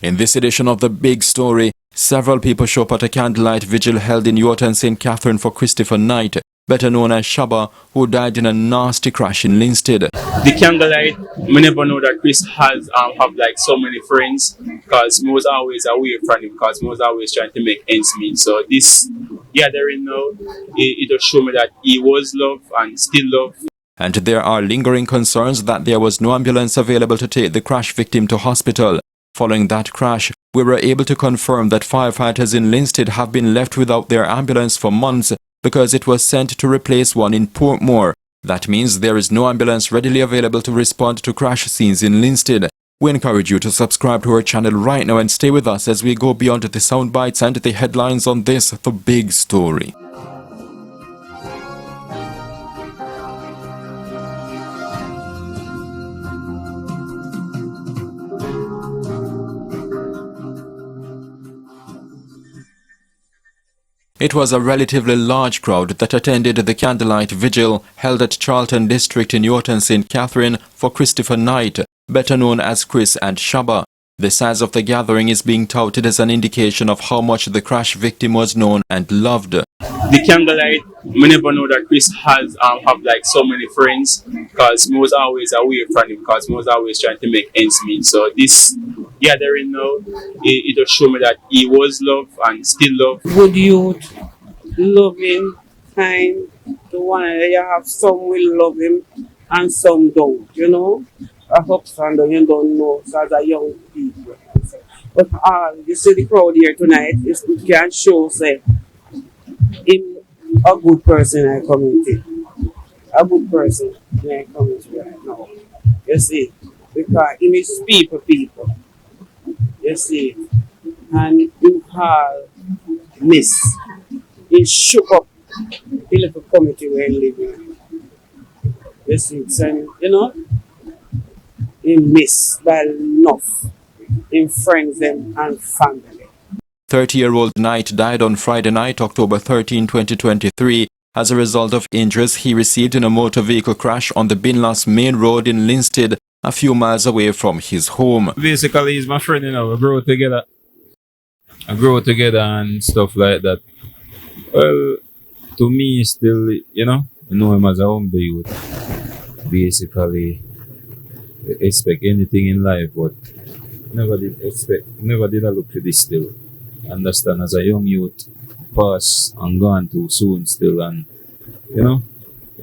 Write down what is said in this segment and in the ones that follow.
In this edition of The Big Story, several people show up at a candlelight vigil held in Yorton, St. Catherine for Christopher Knight, better known as Shaba, who died in a nasty crash in Linstead. The Candlelight, me never know that Chris has have like so many friends because me was always away from him because me was always trying to make ends meet. So this gathering now, it just show me that he was loved and still loved. And there are lingering concerns that there was no ambulance available to take the crash victim to hospital. Following that crash, we were able to confirm that firefighters in Linstead have been left without their ambulance for months because it was sent to replace one in Portmore. That means there is no ambulance readily available to respond to crash scenes in Linstead. We encourage you to subscribe to our channel right now and stay with us as we go beyond the sound bites and the headlines on this, The Big Story. It was a relatively large crowd that attended the candlelight vigil held at Charlton District in Yorton, St. Catherine for Christopher Knight, better known as Chris and Shaba. The size of the gathering is being touted as an indication of how much the crash victim was known and loved. The Candlelight, me never know that Chris has have like so many friends because me was always away from him because me was always trying to make ends meet. So this gathering now, it just show me that he was loved and still loved. Good youth, loving, kind, the one that you have some will love him and some don't, you know. I hope and you don't know as a young people. But you see the crowd here tonight, it can show say him a good person in the community. A good person in the community right now. You see, because he is people. You see, and you have miss. He shook up the little community where he lives in. You see, and you know, he miss by enough in friends and family. 30-year-old Knight died on Friday night, October 13, 2023, as a result of injuries he received in a motor vehicle crash on the Binlas main road in Linstead, a few miles away from his home. Basically, he's my friend, you know, we grow together. I grow together and stuff like that. Well, to me, still, you know him as a humble youth. Basically, expect anything in life, but never did I look for this still. Understand, as a young youth, pass and gone too soon still, and you know,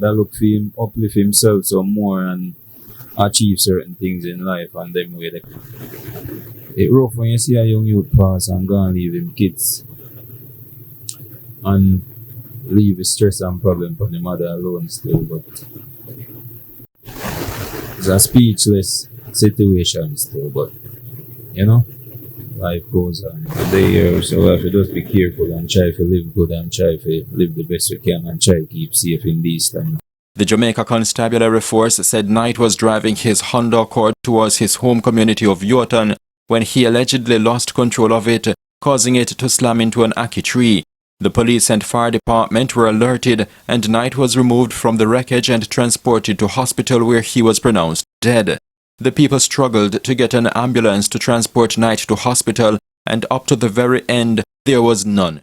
I look for him, uplift himself some more and achieve certain things in life, and them way it rough when you see a young youth pass and go and leave him kids and leave his stress and problem for the mother alone still, but it's a speechless situation still, but you know, life goes on. So we have to just be careful and try to live good and try to live the best we can and try to keep safe in these times. The Jamaica Constabulary Force said Knight was driving his Honda Accord towards his home community of Yorton when he allegedly lost control of it, causing it to slam into an ackee tree. The police and fire department were alerted and Knight was removed from the wreckage and transported to hospital where he was pronounced dead. The people struggled to get an ambulance to transport Knight to hospital, and up to the very end, there was none.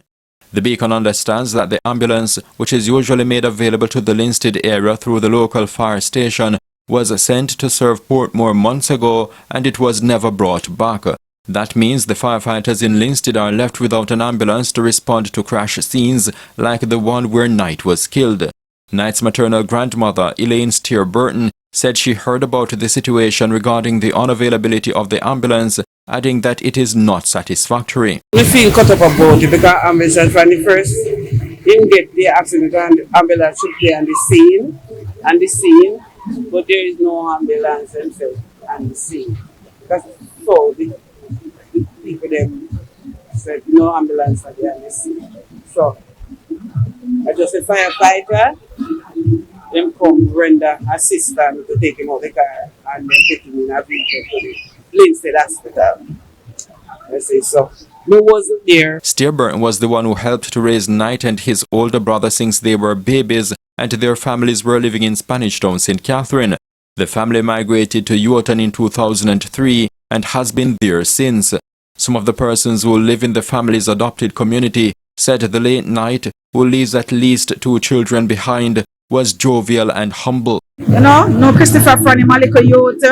The Beacon understands that the ambulance, which is usually made available to the Linstead area through the local fire station, was sent to serve Portmore months ago and it was never brought back. That means the firefighters in Linstead are left without an ambulance to respond to crash scenes like the one where Knight was killed. Knight's maternal grandmother, Elaine Steer Burton, said she heard about the situation regarding the unavailability of the ambulance, adding that it is not satisfactory. We feel cut up about it because ambulance from the first him get the accident and the ambulance should be on the scene, but there is no ambulance themselves on the scene. Because so the people them said no ambulance on the scene. So I just a firefighter. Them come render assistance to take him out of the car and then take him in a vehicle to the Linstead Hospital. I say so. No wasn't there. Steerburn was the one who helped to raise Knight and his older brother since they were babies and their families were living in Spanish Town, St. Catherine. The family migrated to Yorton in 2003 and has been there since. Some of the persons who live in the family's adopted community said the late Knight, who leaves at least 2 children behind, was jovial and humble. You know, no Christopher from him a little youth.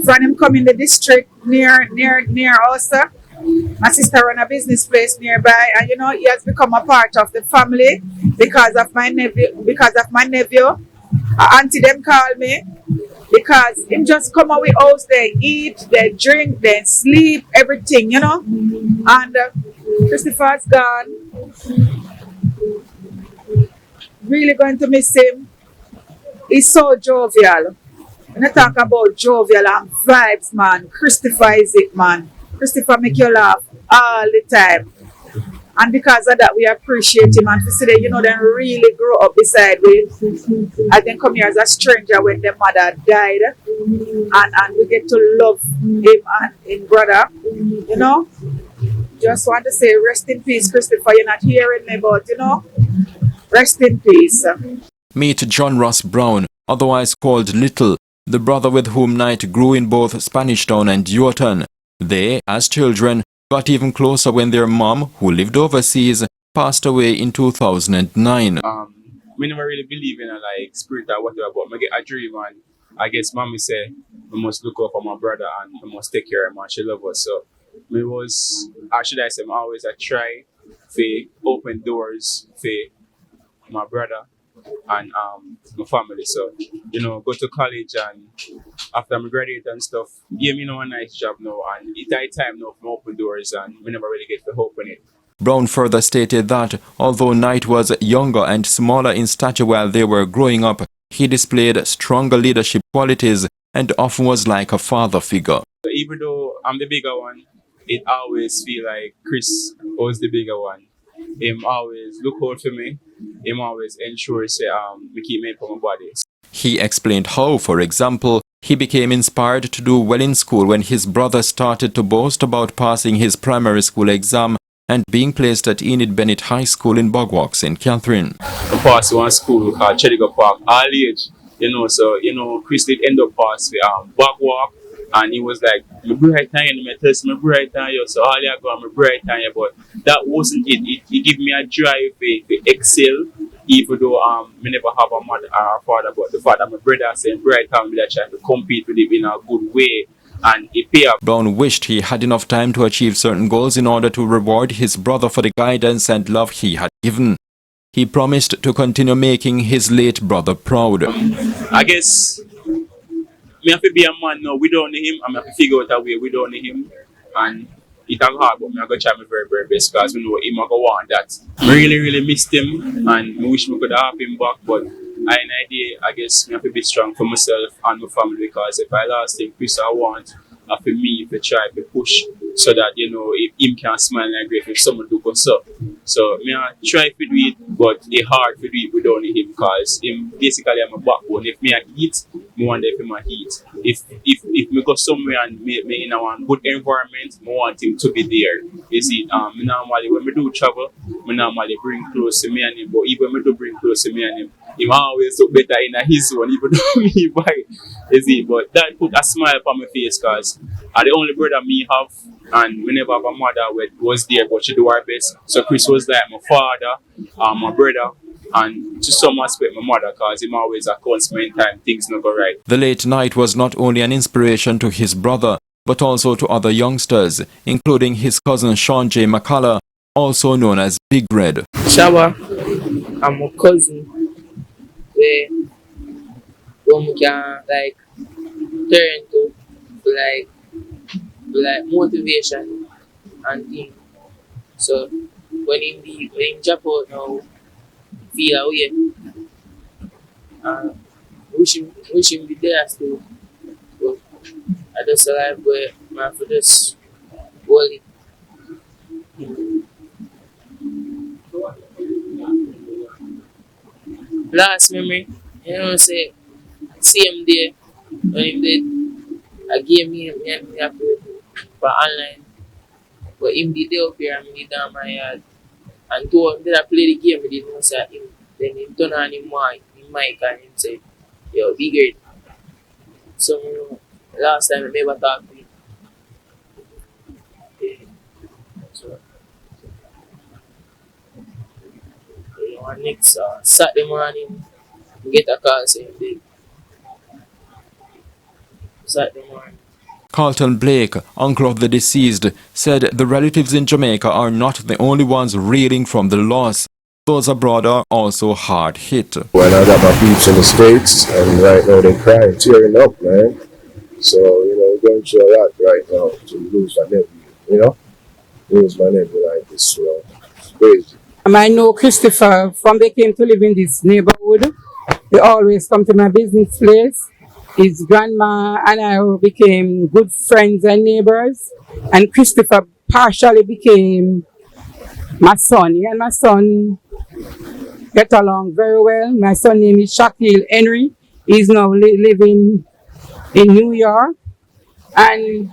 From him come in the district near us. My sister run a business place nearby, and you know he has become a part of the family because of my nephew. Auntie them call me because him just come out with house, they eat, they drink, they sleep, everything, you know. And Christopher's gone. Really going to miss him. He's so jovial. When I talk about jovial and vibes, man, Christopher is it, man. Christopher make you laugh all the time. And because of that, we appreciate him. And to see that, you know, they really grow up beside we. I then come here as a stranger when their mother died. And we get to love him and his brother. You know? Just want to say, rest in peace, Christopher. You're not hearing me, but, you know, rest in peace. Meet John Ross Brown, otherwise called Little, the brother with whom Knight grew in both Spanish Town and Yorton. They, as children, got even closer when their mom, who lived overseas, passed away in 2009. Me never really believe in a like spirit or whatever, but I get a dream and I guess mommy say we must look out for my brother and we must take care of him and she love us. So me was, or should I say, I always I try to open doors for my brother and my family. So, you know, go to college and after I graduate and stuff, give me a nice job now and it's high time now for open doors and we never really get to open it. Brown further stated that, although Knight was younger and smaller in stature while they were growing up, he displayed stronger leadership qualities and often was like a father figure. So even though I'm the bigger one, it always feel like Chris was the bigger one. Him always look out for me. Him always ensure say me keep me for my body. He explained how, for example, he became inspired to do well in school when his brother started to boast about passing his primary school exam and being placed at Enid Bennett High School in Bogwalk, St. Catherine. I passed one school called Chedigo Park, all age, you know, so, you know, Chris did end up passing Bogwalk, and he was like, my bright time, my test, my bright time, so all I got my bright time, but that wasn't it. It gave me a drive to excel, even though I never have a mother or a father, but the father, my brother, saying bright time, that trying to compete with him in a good way. And it paid off. Brown wished he had enough time to achieve certain goals in order to reward his brother for the guidance and love he had given. He promised to continue making his late brother proud. I guess me have to be a man now. We don't need him. I'm have to figure out a way we don't need him. And it's hard, but I'm going to try my very, very best because we know him going to want that. I really missed him and I wish we could have him back, but I guess I have to be strong for myself and my family because if I lost him, Chris, I want for me to try to push so that, you know, if him can smile like great if someone do go so. So I try to do it, but it's hard to do it without him because him basically I'm a backbone. If I eat, I want him to eat. If me go somewhere and me in a good environment, I want him to be there. You see, normally when we do travel, I normally bring close to me and him, but even when I do bring close to me and him always look better in his one, even though me buy. You see, but that put a smile on my face because I'm the only brother me have, and we never have a mother was there, but she do her best. So Chris was like my father, my brother, and to some aspect my mother because him always accounts me time things not go right. The late Knight was not only an inspiration to his brother, but also to other youngsters, including his cousin Sean J. McCullough, also known as Big Red. Shawa, I'm a cousin. Where we can like turn to like motivation and things. So when in drop out now, feel away. Wish him be there still. But I just alive where I have to just hold it. Last memory, you know, say, see him there, when him did, I gave me and me have to for online, but him did there up here and me down my yard, and to him did I play the game, he didn't know say him, then he turn on him mic and him say, yo, be great. So, you know, last time I never talked to him. Yeah. And next Saturday morning, we get a call saying they Saturday morning. Carlton Blake, uncle of the deceased, said the relatives in Jamaica are not the only ones reeling from the loss. Those abroad are also hard hit. When I got my peeps in the States, and right now they're crying, tearing up, man. So, we're going through a lot right now to lose my nephew, lose my nephew like this, It's crazy. I know Christopher from they came to live in this neighborhood. They always come to my business place. His grandma and I became good friends and neighbors. And Christopher partially became my son. He and my son get along very well. My son name is Shaquille Henry. He's now living in New York. And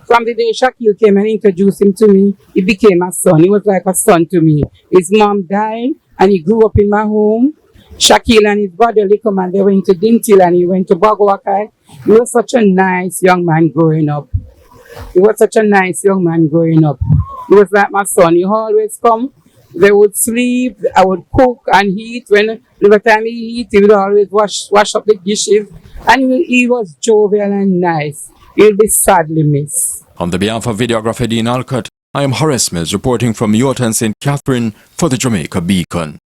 from the day Shaquille came and introduced him to me, he became a son. He was like a son to me. His mom died and he grew up in my home. Shaquille and his brother come and they went to Dintil and he went to Bagwakai. He was such a nice young man growing up. He was like my son. He always come. They would sleep. I would cook and eat. When every time he eat, he would always wash up the dishes. And he was jovial and nice. He'll be sadly missed. On the behalf of videographer Dean Alcott, I am Horace Mills reporting from Yorton St. Catherine for the Jamaica Beacon.